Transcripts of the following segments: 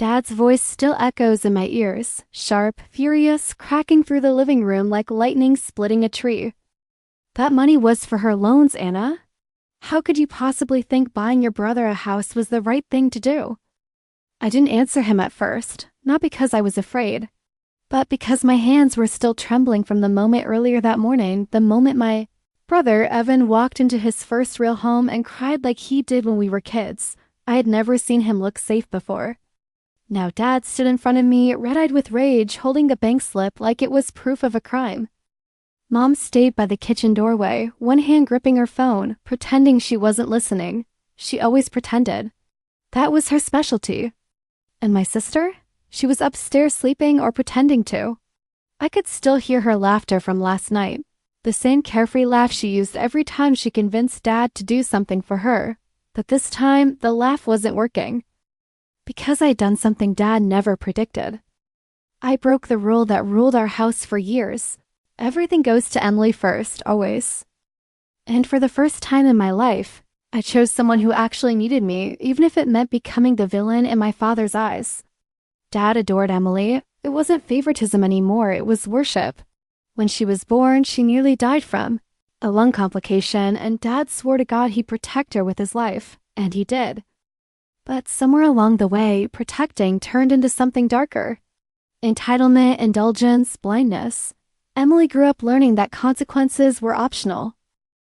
Dad's voice still echoes in my ears, sharp, furious, cracking through the living room like lightning splitting a tree. That money was for her loans, Anna. How could you possibly think buying your brother a house was the right thing to do? I didn't answer him at first, not because I was afraid, but because my hands were still trembling from the moment earlier that morning, the moment my brother, Evan, walked into his first real home and cried like he did when we were kids. I had never seen him look safe before. Now Dad stood in front of me, red-eyed with rage, holding the bank slip like it was proof of a crime. Mom stayed by the kitchen doorway, one hand gripping her phone, pretending she wasn't listening. She always pretended. That was her specialty. And my sister? She was upstairs sleeping or pretending to. I could still hear her laughter from last night, the same carefree laugh she used every time she convinced Dad to do something for her. But this time, the laugh wasn't working. Because I'd done something Dad never predicted. I broke the rule that ruled our house for years. Everything goes to Emily first, always. And for the first time in my life, I chose someone who actually needed me, even if it meant becoming the villain in my father's eyes. Dad adored Emily. It wasn't favoritism anymore, it was worship. When she was born, she nearly died from a lung complication, and Dad swore to God he'd protect her with his life, and he did. But somewhere along the way, protecting turned into something darker. Entitlement, indulgence, blindness. Emily grew up learning that consequences were optional.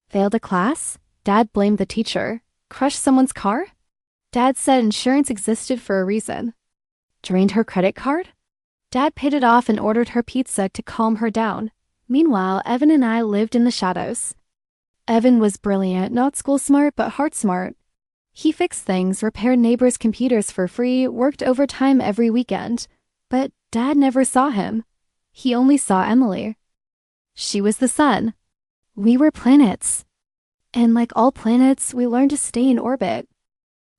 Failed a class? Dad blamed the teacher. Crushed someone's car? Dad said insurance existed for a reason. Drained her credit card? Dad paid it off and ordered her pizza to calm her down. Meanwhile, Evan and I lived in the shadows. Evan was brilliant, not school smart, but heart smart. He fixed things, repaired neighbors' computers for free, worked overtime every weekend. But Dad never saw him. He only saw Emily. She was the sun. We were planets. And like all planets, we learned to stay in orbit.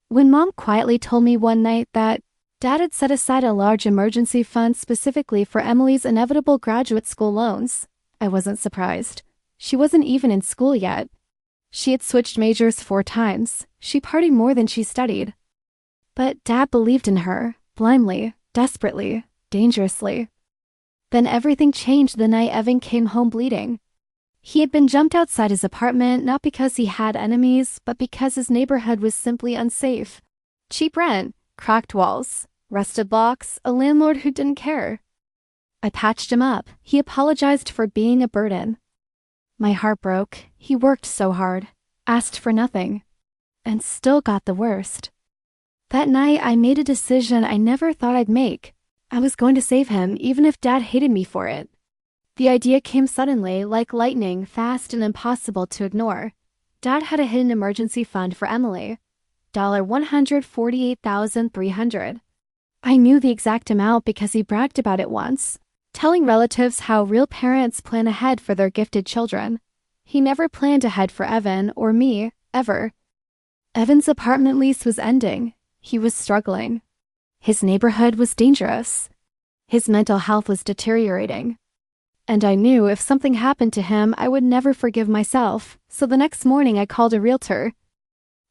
When Mom quietly told me one night that Dad had set aside a large emergency fund specifically for Emily's inevitable graduate school loans, I wasn't surprised. She wasn't even in school yet. She had switched majors 4 times. She partied more than she studied. But Dad believed in her, blindly, desperately, dangerously. Then everything changed the night Evan came home bleeding. He had been jumped outside his apartment not because he had enemies, but because his neighborhood was simply unsafe. Cheap rent, cracked walls, rusted blocks, a landlord who didn't care. I patched him up. He apologized for being a burden. My heart broke. He worked so hard, asked for nothing, and still got the worst. That night, I made a decision I never thought I'd make. I was going to save him, even if Dad hated me for it. The idea came suddenly, like lightning, fast and impossible to ignore. Dad had a hidden emergency fund for Emily. $148,300. I knew the exact amount because he bragged about it once, telling relatives how real parents plan ahead for their gifted children. He never planned ahead for Evan or me, ever. Evan's apartment lease was ending. He was struggling. His neighborhood was dangerous. His mental health was deteriorating. And I knew if something happened to him, I would never forgive myself, so the next morning I called a realtor.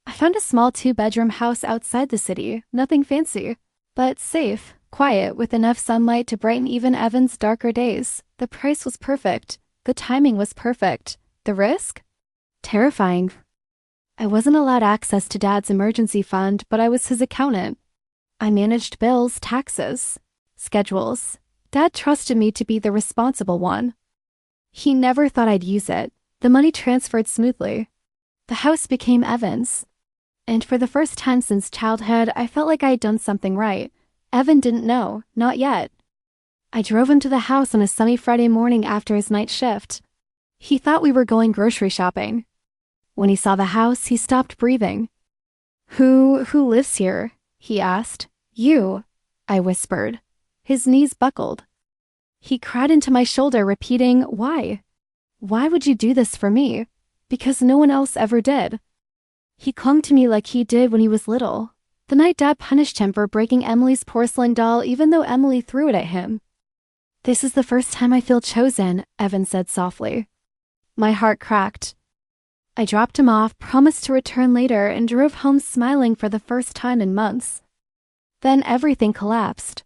I found a small 2-bedroom house outside the city, nothing fancy, but safe, quiet, with enough sunlight to brighten even Evan's darker days. The price was perfect. The timing was perfect. The risk? Terrifying. I wasn't allowed access to Dad's emergency fund, but I was his accountant. I managed bills, taxes, schedules. Dad trusted me to be the responsible one. He never thought I'd use it. The money transferred smoothly. The house became Evan's. And for the first time since childhood, I felt like I had done something right. Evan didn't know, not yet. I drove him to the house on a sunny Friday morning after his night shift. He thought we were going grocery shopping. When he saw the house, he stopped breathing. Who lives here?" he asked. "You," I whispered. His knees buckled. He cried into my shoulder, repeating, "Why? Why would you do this for me? Because no one else ever did." He clung to me like he did when he was little. The night Dad punished him for breaking Emily's porcelain doll even though Emily threw it at him. "This is the first time I feel chosen," Evan said softly. My heart cracked. I dropped him off, promised to return later, and drove home smiling for the first time in months. Then everything collapsed.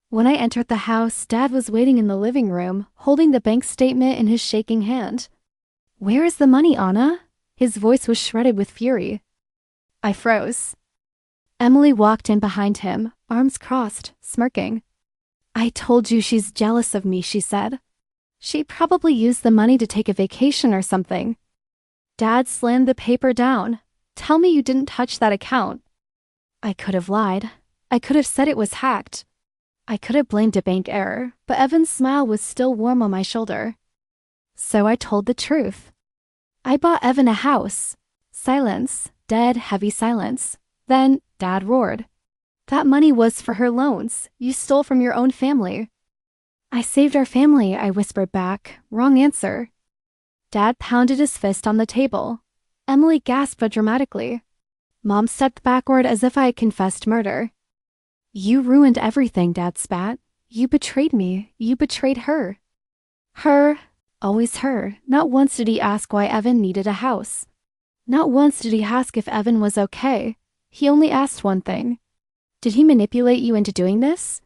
When I entered the house, Dad was waiting in the living room, holding the bank statement in his shaking hand. "Where is the money, Anna?" His voice was shredded with fury. I froze. Emily walked in behind him, arms crossed, smirking. "I told you she's jealous of me," she said. "She probably used the money to take a vacation or something." Dad slammed the paper down. "Tell me you didn't touch that account." I could have lied. I could have said it was hacked. I could have blamed a bank error, but Evan's smile was still warm on my shoulder. So I told the truth. "I bought Evan a house." Silence. Dead, heavy silence. Then Dad roared. "That money was for her loans. You stole from your own family." "I saved our family," I whispered back. "Wrong answer." Dad pounded his fist on the table. Emily gasped dramatically. Mom stepped backward as if I had confessed murder. "You ruined everything," Dad spat. "You betrayed me. You betrayed her." Her. Always her. Not once did he ask why Evan needed a house. Not once did he ask if Evan was okay. He only asked one thing. "Did he manipulate you into doing this?"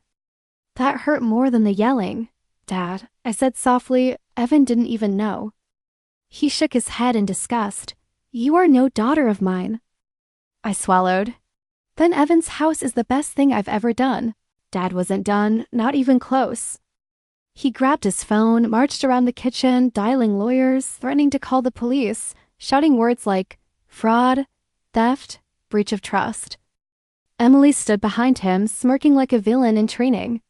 That hurt more than the yelling. "Dad," I said softly, "Evan didn't even know." He shook his head in disgust. "You are no daughter of mine." I swallowed. "Then Evan's house is the best thing I've ever done." Dad wasn't done, not even close. He grabbed his phone, marched around the kitchen, dialing lawyers, threatening to call the police, shouting words like fraud, theft, breach of trust. Emily stood behind him, smirking like a villain in training.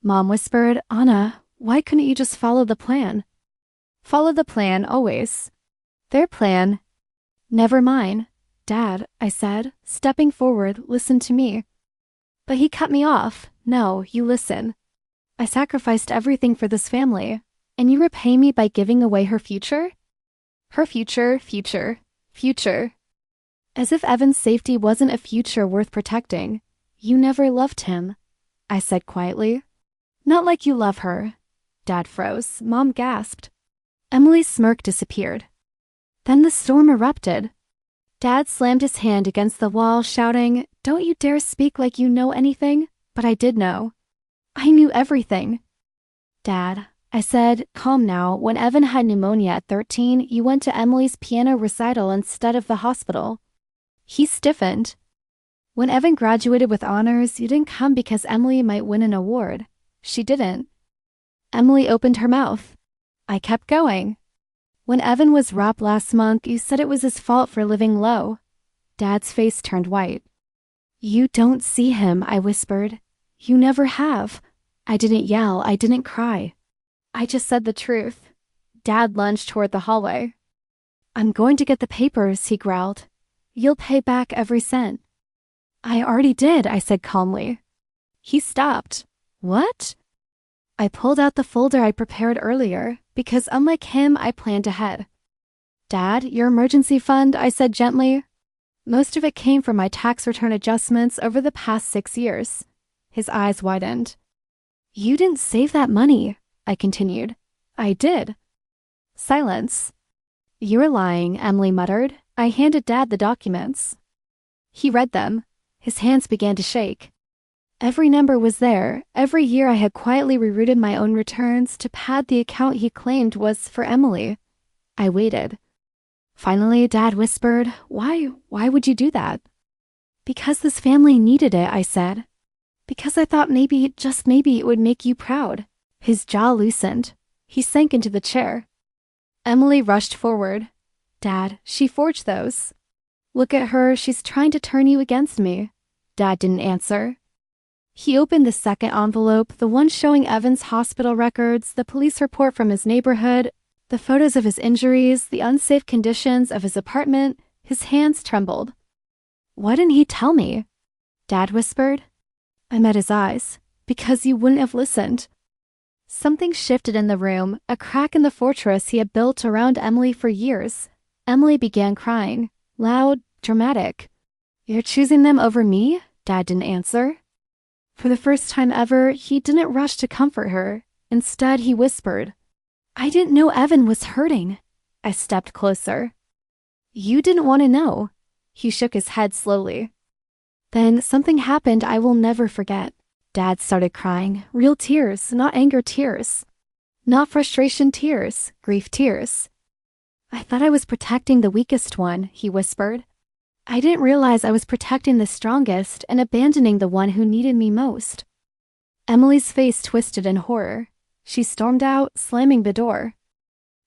Mom whispered, "Anna, why couldn't you just follow the plan?" Follow the plan, always. Their plan. Never mine. "Dad," I said, stepping forward, "listen to me." But he cut me off. "No, you listen. I sacrificed everything for this family, and you repay me by giving away her future?" Her future, future, future. As if Evan's safety wasn't a future worth protecting. "You never loved him," I said quietly. "Not like you love her." Dad froze. Mom gasped. Emily's smirk disappeared. Then the storm erupted. Dad slammed his hand against the wall, shouting, "Don't you dare speak like you know anything." But I did know. I knew everything. "Dad," I said, calm now, "when Evan had pneumonia at 13, you went to Emily's piano recital instead of the hospital." He stiffened. "When Evan graduated with honors, you didn't come because Emily might win an award. She didn't." Emily opened her mouth. I kept going. "When Evan was robbed last month, you said it was his fault for living low." Dad's face turned white. "You don't see him," I whispered. "You never have." I didn't yell. I didn't cry. I just said the truth. Dad lunged toward the hallway. "I'm going to get the papers," he growled. "You'll pay back every cent." "I already did," I said calmly. He stopped. "What?" I pulled out the folder I prepared earlier, because unlike him, I planned ahead. "Dad, your emergency fund," I said gently. Most of it came from my tax return adjustments over the past 6 years. His eyes widened. "You didn't save that money," I continued. "I did." Silence. "You're lying," Emily muttered. I handed Dad the documents. He read them. His hands began to shake. Every number was there. Every year I had quietly rerouted my own returns to pad the account he claimed was for Emily. I waited. Finally, Dad whispered, Why would you do that?" "Because this family needed it," I said. "Because I thought maybe, just maybe, it would make you proud." His jaw loosened. He sank into the chair. Emily rushed forward. "Dad, she forged those." "Look at her, she's trying to turn you against me." Dad didn't answer. He opened the second envelope, the one showing Evan's hospital records, the police report from his neighborhood, the photos of his injuries, the unsafe conditions of his apartment. His hands trembled. "Why didn't he tell me?" Dad whispered. I met his eyes. "Because you wouldn't have listened." Something shifted in the room, a crack in the fortress he had built around Emily for years. Emily began crying. Loud, dramatic. "You're choosing them over me?" Dad didn't answer. For the first time ever, he didn't rush to comfort her. Instead, he whispered, "I didn't know Evan was hurting." I stepped closer. "You didn't want to know." He shook his head slowly. Then something happened I will never forget. Dad started crying, real tears, not anger tears. Not frustration tears, grief tears. I thought I was protecting the weakest one, he whispered. I didn't realize I was protecting the strongest and abandoning the one who needed me most. Emily's face twisted in horror. She stormed out, slamming the door.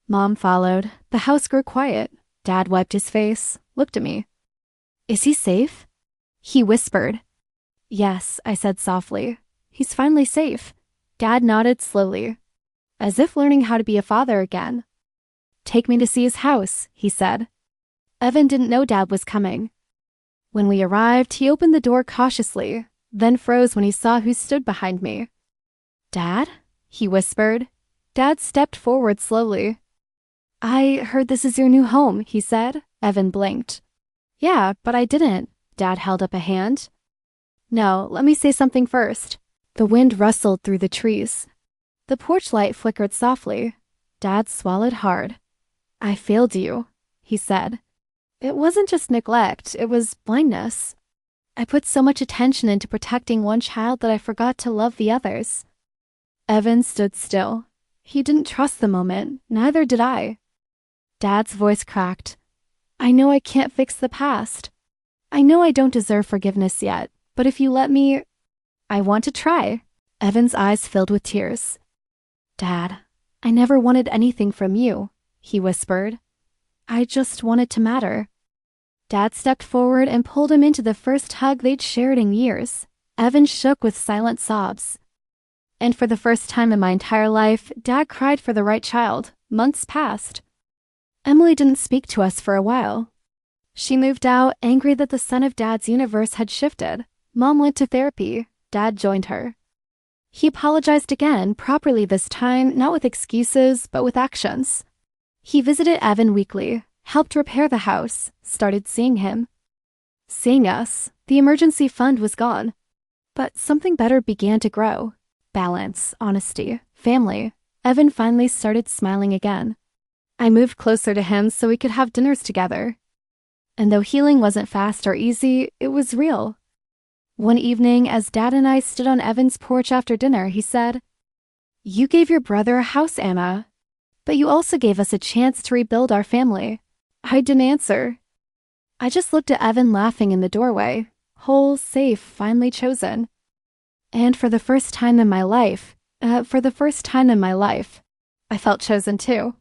Mom followed. The house grew quiet. Dad wiped his face, looked at me. Is he safe? He whispered. Yes, I said softly. He's finally safe. Dad nodded slowly, as if learning how to be a father again. Take me to see his house, he said. Evan didn't know Dad was coming. When we arrived, he opened the door cautiously, then froze when he saw who stood behind me. Dad? He whispered. Dad stepped forward slowly. I heard this is your new home, he said. Evan blinked. Yeah, but I didn't. Dad held up a hand. No, let me say something first. The wind rustled through the trees. The porch light flickered softly. Dad swallowed hard. I failed you, he said. It wasn't just neglect, it was blindness. I put so much attention into protecting one child that I forgot to love the others. Evan stood still. He didn't trust the moment, neither did I. Dad's voice cracked. I know I can't fix the past. I know I don't deserve forgiveness yet, but if you let me, I want to try. Evan's eyes filled with tears. Dad, I never wanted anything from you, he whispered. I just wanted to matter. Dad stepped forward and pulled him into the first hug they'd shared in years. Evan shook with silent sobs. And for the first time in my entire life, Dad cried for the right child. Months passed. Emily didn't speak to us for a while. She moved out, angry that the son of Dad's universe had shifted. Mom went to therapy. Dad joined her. He apologized again, properly this time, not with excuses, but with actions. He visited Evan weekly, helped repair the house, started seeing him. Seeing us. The emergency fund was gone. But something better began to grow. Balance, honesty, family. Evan finally started smiling again. I moved closer to him so we could have dinners together. And though healing wasn't fast or easy, it was real. One evening, as Dad and I stood on Evan's porch after dinner, he said, You gave your brother a house, Anna. But you also gave us a chance to rebuild our family. I didn't answer. I just looked at Evan laughing in the doorway, whole, safe, finally chosen. And for the first time in my life, I felt chosen too.